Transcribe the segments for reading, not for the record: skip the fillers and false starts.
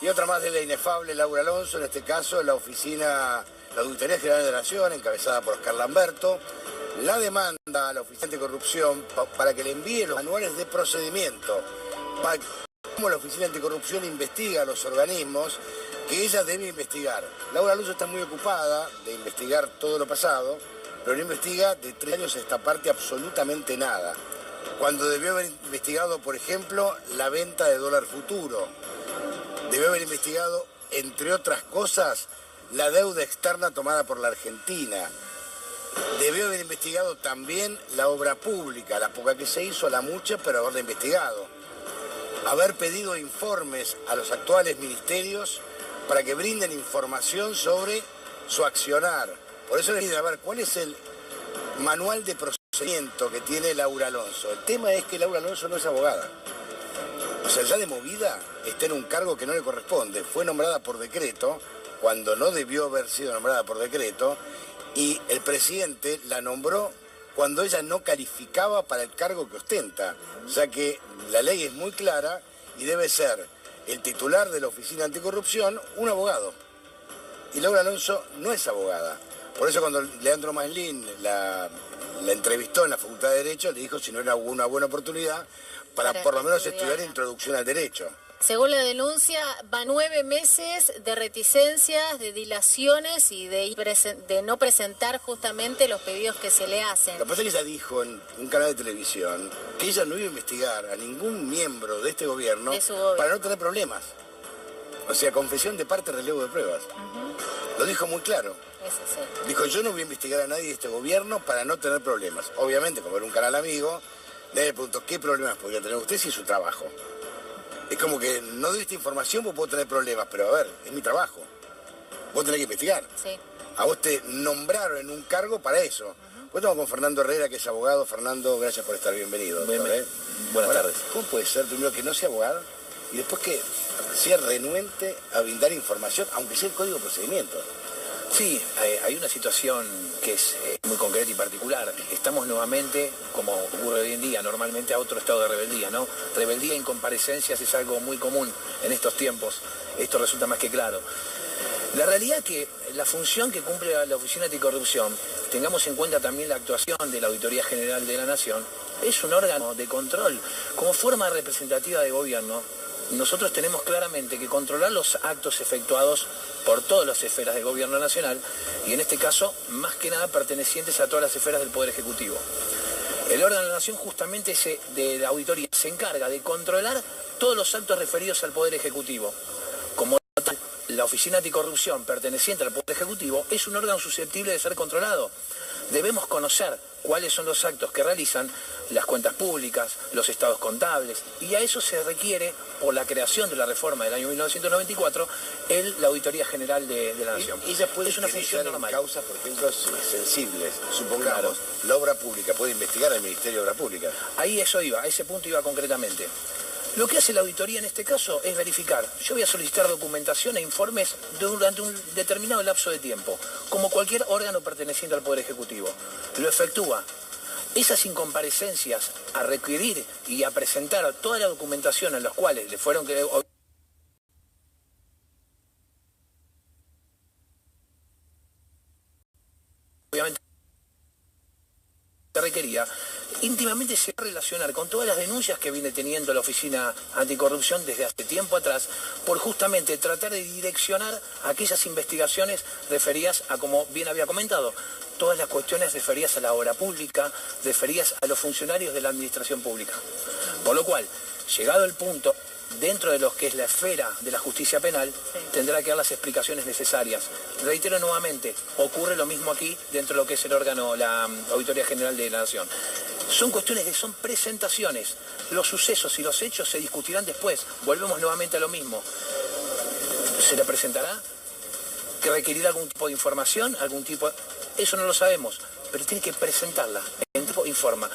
Y otra más de la inefable Laura Alonso, en este caso la Auditoría General de la Nación, encabezada por Oscar Lamberto, la demanda a la Oficina Anticorrupción para que le envíe los manuales de procedimiento, para cómo la Oficina Anticorrupción investiga a los organismos que ella debe investigar. Laura Alonso está muy ocupada de investigar todo lo pasado, pero no investiga de 3 años a esta parte absolutamente nada. Cuando debió haber investigado, por ejemplo, la venta de dólar futuro, debió haber investigado, entre otras cosas, la deuda externa tomada por la Argentina. Debió haber investigado también la obra pública, la poca que se hizo, la mucha, pero haberla investigado. Haber pedido informes a los actuales ministerios para que brinden información sobre su accionar. Por eso les digo, a ver, ¿cuál es el manual de procedimiento que tiene Laura Alonso? El tema es que Laura Alonso no es abogada. O sea, ya de movida está en un cargo que no le corresponde. Fue nombrada por decreto, cuando no debió haber sido nombrada por decreto, y el presidente la nombró cuando ella no calificaba para el cargo que ostenta. O sea que la ley es muy clara y debe ser el titular de la Oficina Anticorrupción un abogado. Y Laura Alonso no es abogada. Por eso cuando Leandro Maslin la entrevistó en la Facultad de Derecho, le dijo si no era una buena oportunidad para por lo menos estudiar Introducción al Derecho. Según la denuncia, va 9 meses de reticencias, de dilaciones y de no presentar justamente los pedidos que se le hacen. Lo que pasa es que ella dijo en un canal de televisión que ella no iba a investigar a ningún miembro de este gobierno para no tener problemas. O sea, confesión de parte, relevo de pruebas. Lo dijo muy claro. Sí. Dijo, yo no voy a investigar a nadie de este gobierno para no tener problemas. Obviamente, como era un canal amigo, le preguntó, ¿qué problemas podría tener usted si es su trabajo? Es como que no doy esta información porque puedo tener problemas, pero a ver, es mi trabajo. Vos tenés que investigar. Sí. A vos te nombraron en un cargo para eso. Pues estamos con Fernando Herrera, que es abogado. Fernando, gracias por estar bienvenido. Buenas tardes. ¿Cómo puede ser primero que no sea abogado y después que sea renuente a brindar información, aunque sea el código de procedimiento? Sí, hay una situación que es muy concreta y particular. Estamos nuevamente, como ocurre hoy en día, normalmente a otro estado de rebeldía, ¿no? Rebeldía en comparecencias es algo muy común en estos tiempos. Esto resulta más que claro. La realidad es que la función que cumple la Oficina Anticorrupción, tengamos en cuenta también la actuación de la Auditoría General de la Nación, es un órgano de control. Como forma representativa de gobierno, nosotros tenemos claramente que controlar los actos efectuados por todas las esferas del gobierno nacional y en este caso, más que nada, pertenecientes a todas las esferas del Poder Ejecutivo. El órgano de la Nación justamente de la auditoría se encarga de controlar todos los actos referidos al Poder Ejecutivo. Como tal, la Oficina Anticorrupción, perteneciente al Poder Ejecutivo, es un órgano susceptible de ser controlado. Debemos conocer cuáles son los actos que realizan las cuentas públicas, los estados contables, y a eso se requiere, por la creación de la reforma del año 1994, la Auditoría General de la Nación. Y ella puede es una función normal. Causas, por ejemplo, sensibles, supongamos, la obra pública, puede investigar al Ministerio de Obra Pública. Ahí eso iba, a ese punto iba concretamente. Lo que hace la auditoría en este caso es verificar. Yo voy a solicitar documentación e informes durante un determinado lapso de tiempo, como cualquier órgano perteneciente al Poder Ejecutivo. Lo efectúa. Esas incomparecencias a requerir y a presentar toda la documentación en los cuales le fueron obviamente requería, íntimamente se va a relacionar con todas las denuncias que viene teniendo la Oficina Anticorrupción desde hace tiempo atrás, por justamente tratar de direccionar aquellas investigaciones referidas a, como bien había comentado, todas las cuestiones referidas a la obra pública, referidas a los funcionarios de la administración pública. Por lo cual, llegado el punto, dentro de lo que es la esfera de la justicia penal, tendrá que dar las explicaciones necesarias. Reitero nuevamente, ocurre lo mismo aquí dentro de lo que es el órgano, la Auditoría General de la Nación. Son cuestiones que son presentaciones. Los sucesos y los hechos se discutirán después. Volvemos nuevamente a lo mismo. ¿Se le presentará? ¿Que requerirá algún tipo de información? Eso no lo sabemos, pero tiene que presentarla en tiempo y forma,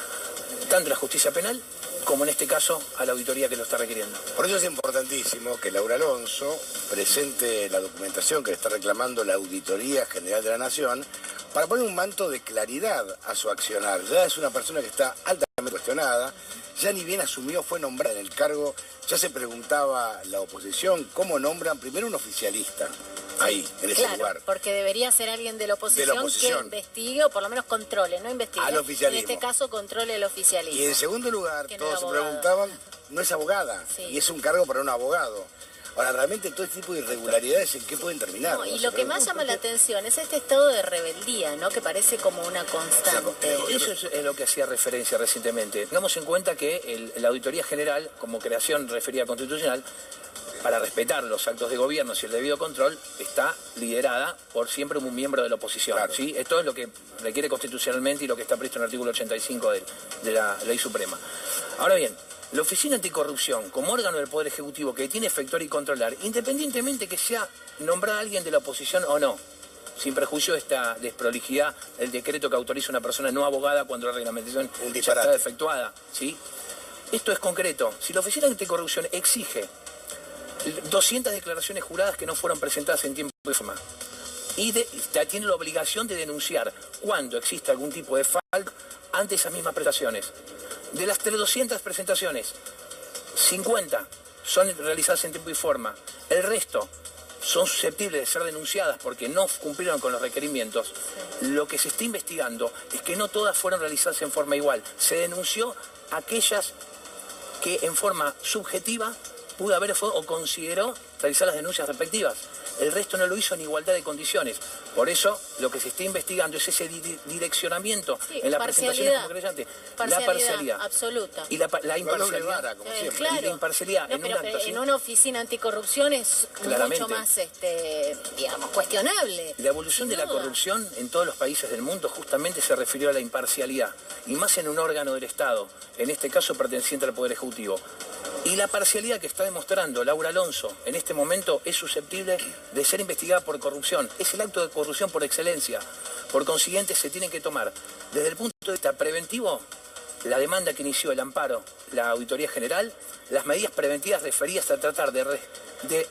tanto la justicia penal como en este caso a la auditoría que lo está requiriendo. Por eso es importantísimo que Laura Alonso presente la documentación que le está reclamando la Auditoría General de la Nación para poner un manto de claridad a su accionar. Ya es una persona que está altamente cuestionada, ya ni bien asumió, fue nombrada en el cargo, ya se preguntaba la oposición cómo nombran primero un oficialista. Ahí, en ese lugar. Porque debería ser alguien de la oposición que investigue o por lo menos controle, no investigue. Al oficialismo. En este caso controle el oficialismo. Y en segundo lugar, todos se preguntaban, no es abogada, y es un cargo para un abogado. Ahora, realmente todo este tipo de irregularidades, ¿en qué pueden terminar? No, y lo que más llama la atención es este estado de rebeldía, ¿no? Que parece como una constante. Eso es lo que hacía referencia recientemente. Tengamos en cuenta que la Auditoría General, como creación referida constitucional, para respetar los actos de gobierno y el debido control, está liderada por siempre un miembro de la oposición. Claro. ¿Sí? Esto es lo que requiere constitucionalmente y lo que está previsto en el artículo 85 de la Ley Suprema. Ahora bien, la Oficina Anticorrupción, como órgano del Poder Ejecutivo que tiene efectuar y controlar, independientemente que sea nombrada alguien de la oposición o no, sin prejuicio de esta desprolijidad, el decreto que autoriza a una persona no abogada cuando la reglamentación ya está efectuada, ¿sí? Esto es concreto. Si la Oficina Anticorrupción exige 200 declaraciones juradas que no fueron presentadas en tiempo y forma, y tiene la obligación de denunciar cuando existe algún tipo de falta ante esas mismas prestaciones. De las 200 presentaciones, 50 son realizadas en tiempo y forma, el resto son susceptibles de ser denunciadas porque no cumplieron con los requerimientos. Lo que se está investigando es que no todas fueron realizadas en forma igual. Se denunció aquellas que en forma subjetiva pudo haber o consideró realizar las denuncias respectivas. El resto no lo hizo en igualdad de condiciones. Por eso, lo que se está investigando es ese direccionamiento en la presentación como creyente. La parcialidad absoluta. Y la imparcialidad. Claro. Y la imparcialidad no, en una oficina anticorrupción es mucho más, digamos, cuestionable. La evolución de la corrupción en todos los países del mundo justamente se refirió a la imparcialidad. Y más en un órgano del Estado, en este caso perteneciente al Poder Ejecutivo. Y la parcialidad que está demostrando Laura Alonso en este momento es susceptible de ser investigada por corrupción. Es el acto de corrupción por excelencia. Por consiguiente, se tienen que tomar, desde el punto de vista preventivo, la demanda que inició el amparo, la Auditoría General, las medidas preventivas referidas a tratar de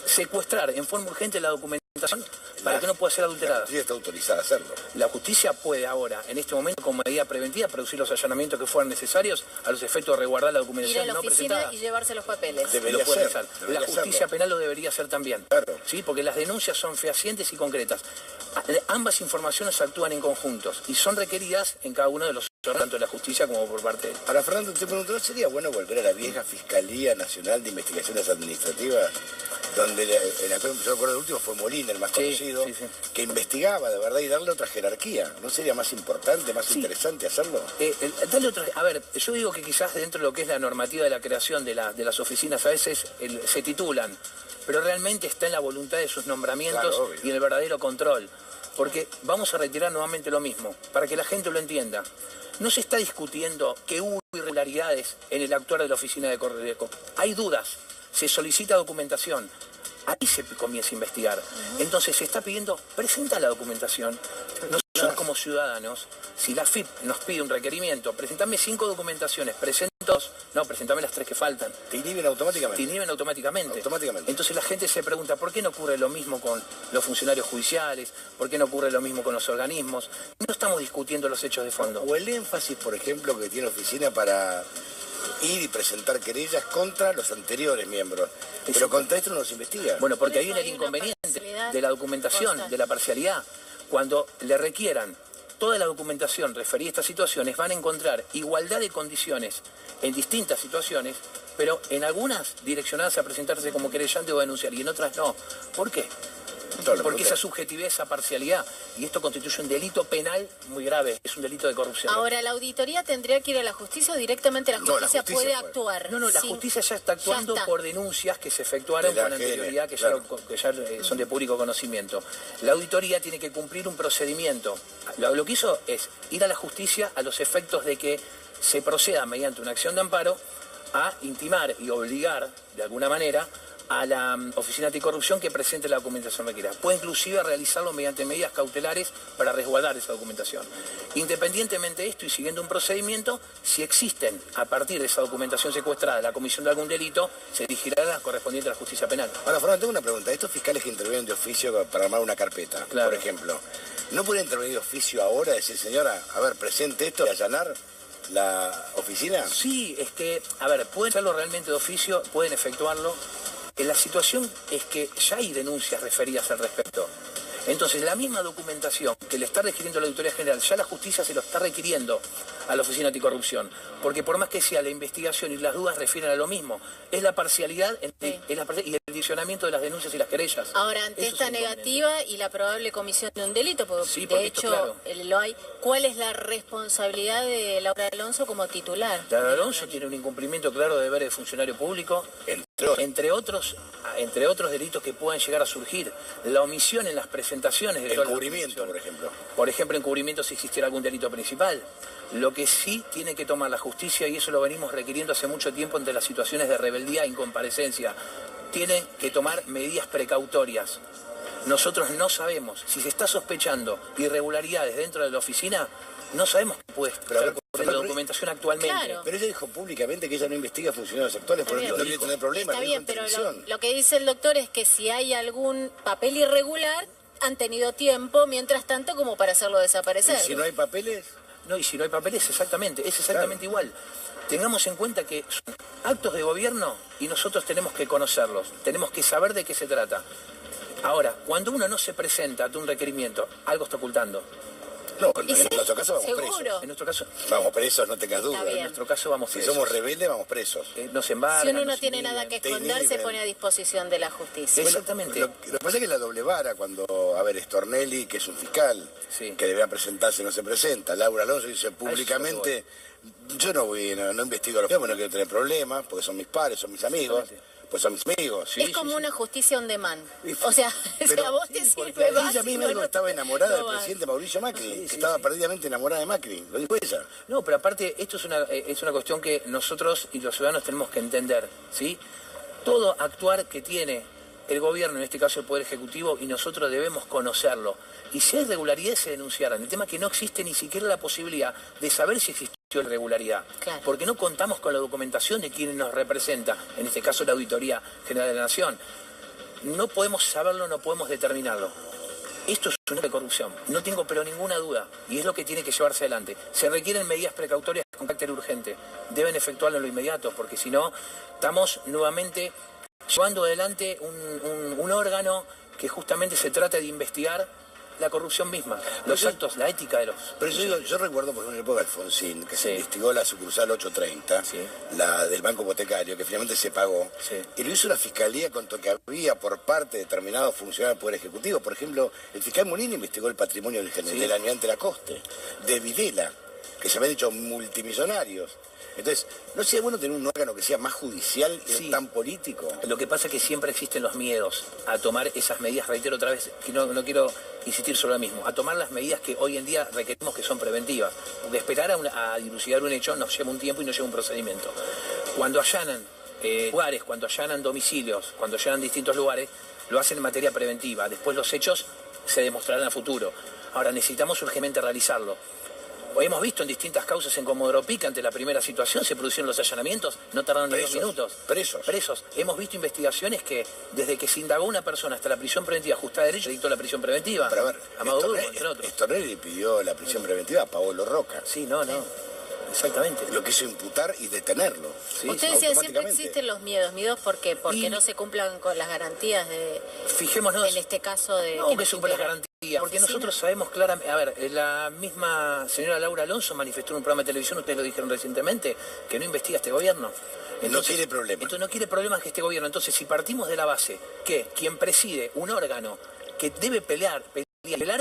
secuestrar en forma urgente la documentación para que no pueda ser adulterada. La justicia está autorizada a hacerlo. La justicia puede ahora, en este momento, como medida preventiva, producir los allanamientos que fueran necesarios a los efectos de resguardar la documentación no presentada. Y llevarse los papeles. La justicia penal lo debería hacer también. Claro. ¿Sí? Porque las denuncias son fehacientes y concretas. Ambas informaciones actúan en conjuntos y son requeridas en cada uno de los órganos, tanto de la justicia como por parte de él. Ahora, Fernando, te pregunto, ¿no sería bueno volver a la vieja Fiscalía Nacional de Investigaciones Administrativas? Donde yo recuerdo el último fue Molina, el más conocido, que investigaba de verdad y darle otra jerarquía. ¿No sería más importante, más interesante hacerlo? Darle otra, a ver, yo digo que quizás dentro de lo que es la normativa de la creación de las oficinas a veces se titulan, pero realmente está en la voluntad de sus nombramientos y en el verdadero control. Porque vamos a retirar nuevamente lo mismo, para que la gente lo entienda. No se está discutiendo que hubo irregularidades en el actuar de la oficina de Correco. Hay dudas. Se solicita documentación, ahí se comienza a investigar. Entonces se está pidiendo, presenta la documentación. Nosotros como ciudadanos, si la FIP nos pide un requerimiento, presentame 5 documentaciones, presentame las 3 que faltan. Te inhiben automáticamente. Te inhiben automáticamente. Entonces la gente se pregunta, ¿por qué no ocurre lo mismo con los funcionarios judiciales? ¿Por qué no ocurre lo mismo con los organismos? No estamos discutiendo los hechos de fondo. O el énfasis, por ejemplo, que tiene la oficina para ir y presentar querellas contra los anteriores miembros. Pero contra esto no los investiga. Bueno, porque ahí viene el inconveniente de la documentación, de la parcialidad. Cuando le requieran toda la documentación referida a estas situaciones, van a encontrar igualdad de condiciones en distintas situaciones, pero en algunas direccionadas a presentarse como querellante o denunciar y en otras no. ¿Por qué? Porque esa subjetividad, esa parcialidad, y esto constituye un delito penal muy grave, es un delito de corrupción. Ahora, ¿la auditoría tendría que ir a la justicia o directamente la justicia puede actuar? No, la justicia ya está actuando por denuncias que se efectuaron con anterioridad, que ya son de público conocimiento. La auditoría tiene que cumplir un procedimiento. Lo que hizo es ir a la justicia a los efectos de que se proceda mediante una acción de amparo a intimar y obligar, de alguna manera, a la Oficina Anticorrupción que presente la documentación requerida. Puede inclusive realizarlo mediante medidas cautelares para resguardar esa documentación. Independientemente de esto y siguiendo un procedimiento, si existen a partir de esa documentación secuestrada la comisión de algún delito, se dirigirá a la correspondiente a la justicia penal. Ahora, Fernando, tengo una pregunta. Estos fiscales que intervienen de oficio para armar una carpeta, por ejemplo, ¿no pueden intervenir de oficio ahora? Decir, señora, a ver, presente esto y allanar. la oficina? Sí, a ver, pueden hacerlo realmente de oficio, pueden efectuarlo. La situación es que ya hay denuncias referidas al respecto. Entonces, la misma documentación que le está requiriendo la Auditoría General, ya la justicia se lo está requiriendo a la Oficina Anticorrupción. Porque por más que sea la investigación y las dudas refieren a lo mismo, es la parcialidad y el direccionamiento de las denuncias y las querellas. Ahora, ante esta negativa y la probable comisión de un delito, porque Sí, de porque hecho claro, lo hay, ¿cuál es la responsabilidad de Laura Alonso como titular? Laura Alonso tiene un incumplimiento claro de deberes de funcionario público, entre otros delitos que puedan llegar a surgir. La omisión en las presentaciones de Encubrimiento, por ejemplo. Por ejemplo, encubrimiento si existiera algún delito principal. Lo que sí tiene que tomar la justicia, y eso lo venimos requiriendo hace mucho tiempo ante las situaciones de rebeldía e incomparecencia, tiene que tomar medidas precautorias. Nosotros no sabemos, si se está sospechando irregularidades dentro de la oficina, no sabemos qué puede estar con la documentación actualmente. Claro. Pero ella dijo públicamente que ella no investiga funcionarios actuales, por eso no quiere tener problemas. Está bien, pero lo que dice el doctor es que si hay algún papel irregular, han tenido tiempo, mientras tanto, como para hacerlo desaparecer. ¿Y si no hay papeles? No, y si no hay papeles, exactamente, es exactamente igual. Tengamos en cuenta que son actos de gobierno y nosotros tenemos que conocerlos, tenemos que saber de qué se trata. Ahora, cuando uno no se presenta ante un requerimiento, algo está ocultando. No, en nuestro caso vamos ¿Seguro? presos. En nuestro caso, Vamos presos, no tengas duda. en nuestro caso vamos Si presos. somos rebeldes, vamos presos. Nos embargan, Si uno no nos tiene inhiben. nada que te esconder, se inhiben. pone a disposición de la justicia. Exactamente. Lo que pasa es que es la doble vara cuando, Stornelli, que es un fiscal, Sí. que debería presentarse, no se presenta. Laura Alonso dice públicamente, yo no investigo a los no quiero tener problemas, porque son mis padres, son mis amigos. Pues son mis amigos. Es como una justicia on demand. Y- O sea, pero- si a vos te sí, porque sirve más, ella si misma no, dijo que no- estaba enamorada no del vas. presidente Mauricio Macri, Sí, que sí, estaba sí. perdidamente enamorada de Macri. Lo dijo ella. No, pero aparte, esto es una cuestión que nosotros y los ciudadanos tenemos que entender, ¿sí? Todo actuar que tiene el gobierno, en este caso el Poder Ejecutivo, y nosotros debemos conocerlo. Y si hay irregularidades, se denunciarán. El tema es que no existe ni siquiera la posibilidad de saber si existió irregularidad. Claro. Porque no contamos con la documentación de quien nos representa, en este caso la Auditoría General de la Nación. No podemos saberlo, no podemos determinarlo. Esto es una corrupción, no tengo pero ninguna duda, y es lo que tiene que llevarse adelante. Se requieren medidas precautorias con carácter urgente, deben efectuarlo en lo inmediato, porque si no, estamos nuevamente llevando adelante un órgano que justamente se trata de investigar la corrupción misma, los actos, la ética de los... Pero yo recuerdo, por ejemplo, en la época de Alfonsín, que se Sí. investigó la sucursal 830, Sí. la del Banco Hipotecario, que finalmente se pagó. Sí. Y lo hizo la Fiscalía con lo que había por parte de determinados funcionarios del Poder Ejecutivo. Por ejemplo, el fiscal Molina investigó el patrimonio del almirante Lacoste, de Videla, que se habían hecho multimillonarios. Entonces, ¿no sería bueno tener un órgano que sea más judicial y Sí. no tan político? Lo que pasa es que siempre existen los miedos a tomar esas medidas, reitero otra vez, que no quiero insistir sobre lo mismo, a tomar las medidas que hoy en día requerimos que son preventivas. Porque esperar a dilucidar un hecho nos lleva un tiempo y nos lleva un procedimiento. Cuando allanan lugares, cuando allanan domicilios, cuando allanan distintos lugares, lo hacen en materia preventiva. Después los hechos se demostrarán a futuro. Ahora necesitamos urgentemente realizarlo. Hemos visto en distintas causas en Comodoro Pi que ante la primera situación se produjeron los allanamientos, no tardaron ni 2 minutos. Presos. Hemos visto investigaciones que desde que se indagó una persona hasta la prisión preventiva ajustada a derecho, dictó la prisión preventiva. Pero a ver, a Maduro, entre otros. Stornelli le pidió la prisión preventiva a Paolo Roca. Sí, no. Exactamente. Lo quiso imputar y detenerlo. Sí. Usted decía, siempre automáticamente. existen los miedos. ¿Miedos por qué? Porque Y- no se cumplan con las garantías de, Fijémonos. en este caso de... No, que supera las garantías, porque oficina. nosotros sabemos claramente, a ver, la misma señora Laura Alonso manifestó en un programa de televisión, ustedes lo dijeron recientemente, que no investiga este gobierno. No quiere problemas. Entonces no quiere problemas que este gobierno. Entonces, si partimos de la base que quien preside un órgano que debe pelear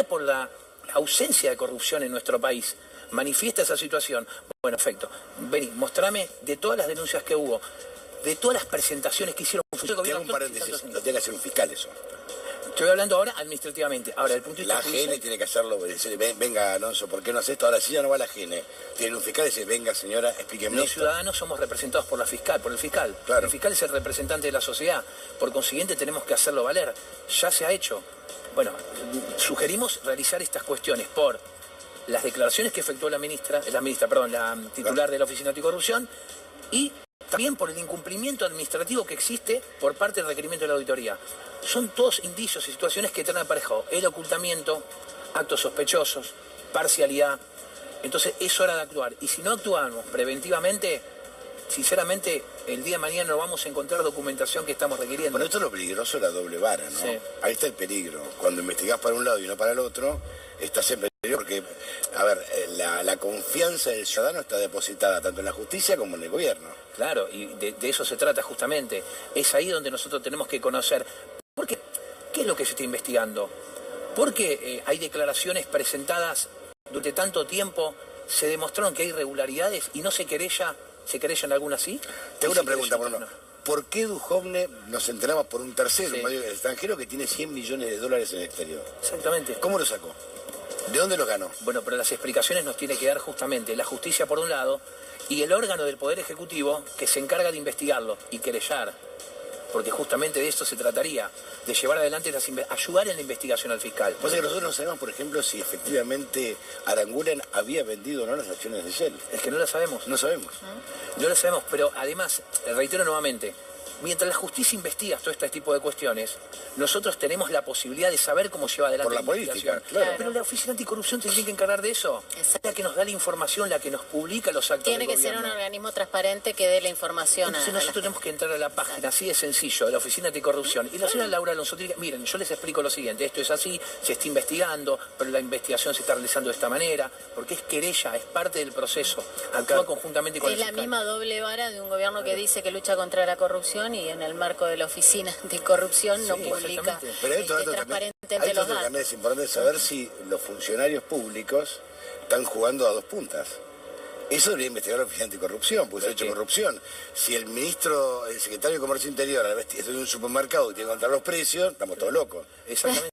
por la ausencia de corrupción en nuestro país, manifiesta esa situación, bueno, perfecto, vení, mostrame de todas las denuncias que hubo, de todas las presentaciones que hicieron Te hago un paréntesis, lo tiene que hacer un fiscal eso. Estoy hablando ahora administrativamente. Ahora, el punto de La vista AGN judicial, tiene que hacerlo, decirle, venga Alonso, ¿por qué no hace esto? Ahora, si ya no va a la AGN, tiene un fiscal y dice, venga señora, explíqueme los esto. ciudadanos somos representados por el fiscal. Claro. El fiscal es el representante de la sociedad. Por consiguiente, tenemos que hacerlo valer. Ya se ha hecho. Bueno, sugerimos realizar estas cuestiones por las declaraciones que efectuó la titular de la Oficina Anticorrupción y también por el incumplimiento administrativo que existe por parte del requerimiento de la auditoría. Son todos indicios y situaciones que traen aparejado el ocultamiento, actos sospechosos, parcialidad, Entonces es hora de actuar. Y si no actuamos preventivamente, sinceramente, el día de mañana no vamos a encontrar documentación que estamos requiriendo. Bueno, esto es lo peligroso de la doble vara, ¿no? Sí. Ahí está el peligro. Cuando investigás para un lado y no para el otro, estás en peligro porque, a ver, la confianza del ciudadano está depositada tanto en la justicia como en el gobierno. Claro, y de eso se trata justamente. Es ahí donde nosotros tenemos que conocer. Porque, ¿qué es lo que se está investigando? Porque hay declaraciones presentadas durante tanto tiempo, se demostraron que hay irregularidades y no se querellan algunas sí. Tengo una pregunta, por no. ¿Por qué Duhovne nos enteramos por un tercero, Sí. un medio extranjero que tiene 100 millones de dólares en el exterior? Exactamente. ¿Cómo lo sacó? ¿De dónde lo ganó? Bueno, pero las explicaciones nos tiene que dar justamente la justicia por un lado y el órgano del Poder Ejecutivo que se encarga de investigarlo y querellar. Porque justamente de esto se trataría, de llevar adelante, ayudar en la investigación al fiscal. Pues es que nosotros no sabemos, por ejemplo, si efectivamente Aranguren había vendido o no las acciones de Shell. Es que no lo sabemos. No sabemos. No lo sabemos, pero además, reitero nuevamente, mientras la justicia investiga todo este tipo de cuestiones, nosotros tenemos la posibilidad de saber cómo lleva adelante Por la política, claro. Pero la Oficina Anticorrupción tiene que encargar de eso. Exacto. La que nos da la información, la que nos publica los actos Tiene del que gobierno. ser un organismo transparente que dé la información Entonces a la nosotros tenemos que entrar a la página, así de sencillo, de la Oficina Anticorrupción. Y la señora Laura Alonso dice, miren, yo les explico lo siguiente, esto es así, se está investigando, pero la investigación se está realizando de esta manera, porque es querella, es parte del proceso, actúa conjuntamente con Es el la fiscal. misma doble vara de un gobierno que dice que lucha contra la corrupción y en el marco de la Oficina Anticorrupción no Sí, publica exactamente. Pero hay otro dato transparentemente los datos. también es importante saber si los funcionarios públicos están jugando a dos puntas. Eso debería investigar la Oficina Anticorrupción, porque se ha hecho corrupción. Si el ministro, el secretario de Comercio Interior, está en un supermercado y tiene que contar los precios, estamos todos locos. Exactamente.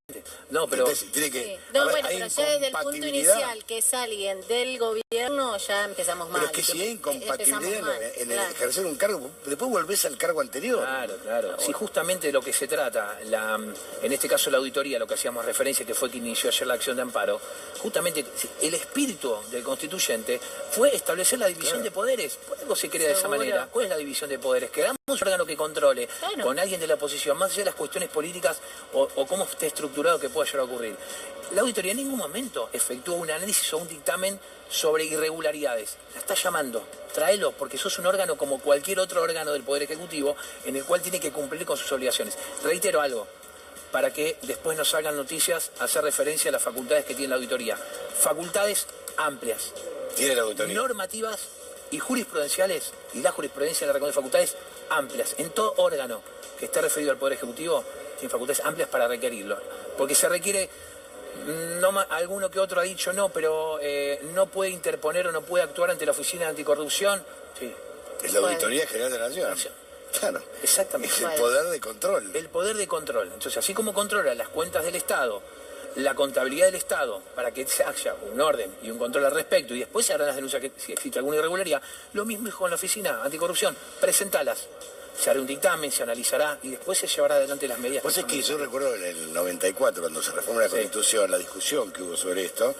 No, pero... Entonces, tiene que, Sí. No, a ver, bueno, hay pero ya desde el punto incompatibilidad. inicial que es alguien del gobierno, ya empezamos mal. Pero es que si hay incompatibilidad Empezamos mal, en claro. ejercer un cargo, después volvés al cargo anterior. Claro, claro. Si justamente de lo que se trata, en este caso la auditoría, lo que hacíamos referencia, que fue quien inició ayer la acción de amparo, justamente el espíritu del constituyente fue establecer la división de poderes. Por algo se crea de esa Seguro. manera. ¿Cuál es la división de poderes? Que hagamos un órgano que controle Claro. con alguien de la oposición, más allá de las cuestiones políticas o cómo esté estructurado que pueda llegar a ocurrir. La auditoría en ningún momento efectuó un análisis o un dictamen sobre irregularidades. La está llamando. Tráelo, porque sos un órgano como cualquier otro órgano del Poder Ejecutivo en el cual tiene que cumplir con sus obligaciones. Reitero algo, para que después nos salgan noticias, hacer referencia a las facultades que tiene la auditoría. Facultades amplias, Tiene la auditoría. normativas y jurisprudenciales, y la jurisprudencia la reconoce facultades amplias. En todo órgano que esté referido al Poder Ejecutivo, tiene facultades amplias para requerirlo. Porque se requiere, alguno que otro ha dicho no, pero no puede interponer o no puede actuar ante la Oficina Anticorrupción. Sí, Es la Auditoría General de la Nación. Claro. exactamente. Es el poder de control. El poder de control. Entonces, así como controla las cuentas del Estado, la contabilidad del Estado, para que se haya un orden y un control al respecto, y después se harán las denuncias que si existe alguna irregularidad, lo mismo es con la Oficina Anticorrupción. Presentalas. Se hará un dictamen, se analizará y después se llevará adelante las medidas. Pues es que yo recuerdo en el 94, cuando se reformó la Constitución, la discusión que hubo sobre esto,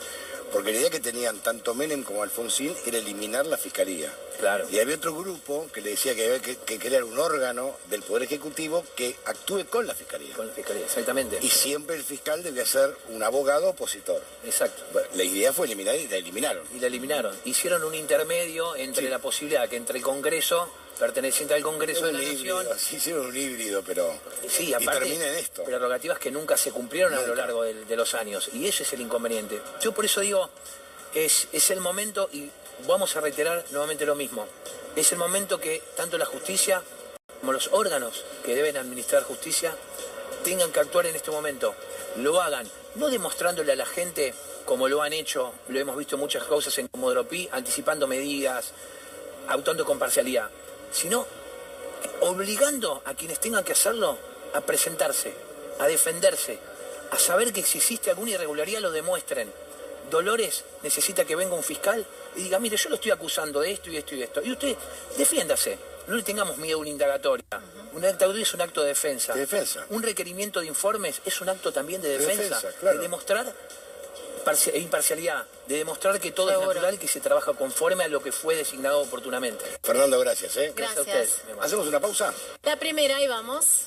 porque la idea que tenían tanto Menem como Alfonsín era eliminar la Fiscalía. Claro. Y había otro grupo que le decía que había que crear un órgano del Poder Ejecutivo que actúe con la Fiscalía. Con la Fiscalía, exactamente. Y siempre el fiscal debía ser un abogado opositor. Exacto. Bueno, la idea fue eliminar y la eliminaron. Y la eliminaron. Hicieron un intermedio entre la posibilidad que entre el Congreso, perteneciente al Congreso de la Nación... Sí, hicieron un híbrido, pero... Sí, y aparte, termina en esto. prerrogativas que nunca se cumplieron a lo largo de los años. Y ese es el inconveniente. Yo por eso digo, es el momento, y vamos a reiterar nuevamente lo mismo, es el momento que tanto la justicia como los órganos que deben administrar justicia tengan que actuar en este momento. Lo hagan, no demostrándole a la gente como lo han hecho, lo hemos visto en muchas causas en Comodoro Pi, anticipando medidas, actuando con parcialidad, sino obligando a quienes tengan que hacerlo a presentarse, a defenderse, a saber que si existe alguna irregularidad lo demuestren. Dolores necesita que venga un fiscal y diga, mire, yo lo estoy acusando de esto y esto y esto. Y usted, defiéndase. No le tengamos miedo a una indagatoria. Una indagatoria es un acto de defensa. De defensa. Un requerimiento de informes es un acto también de defensa. Claro. De demostrar imparcialidad, de demostrar que todo Seguro. es natural y que se trabaja conforme a lo que fue designado oportunamente. Fernando, gracias. Gracias. A ustedes. ¿Hacemos una pausa? La primera, y vamos.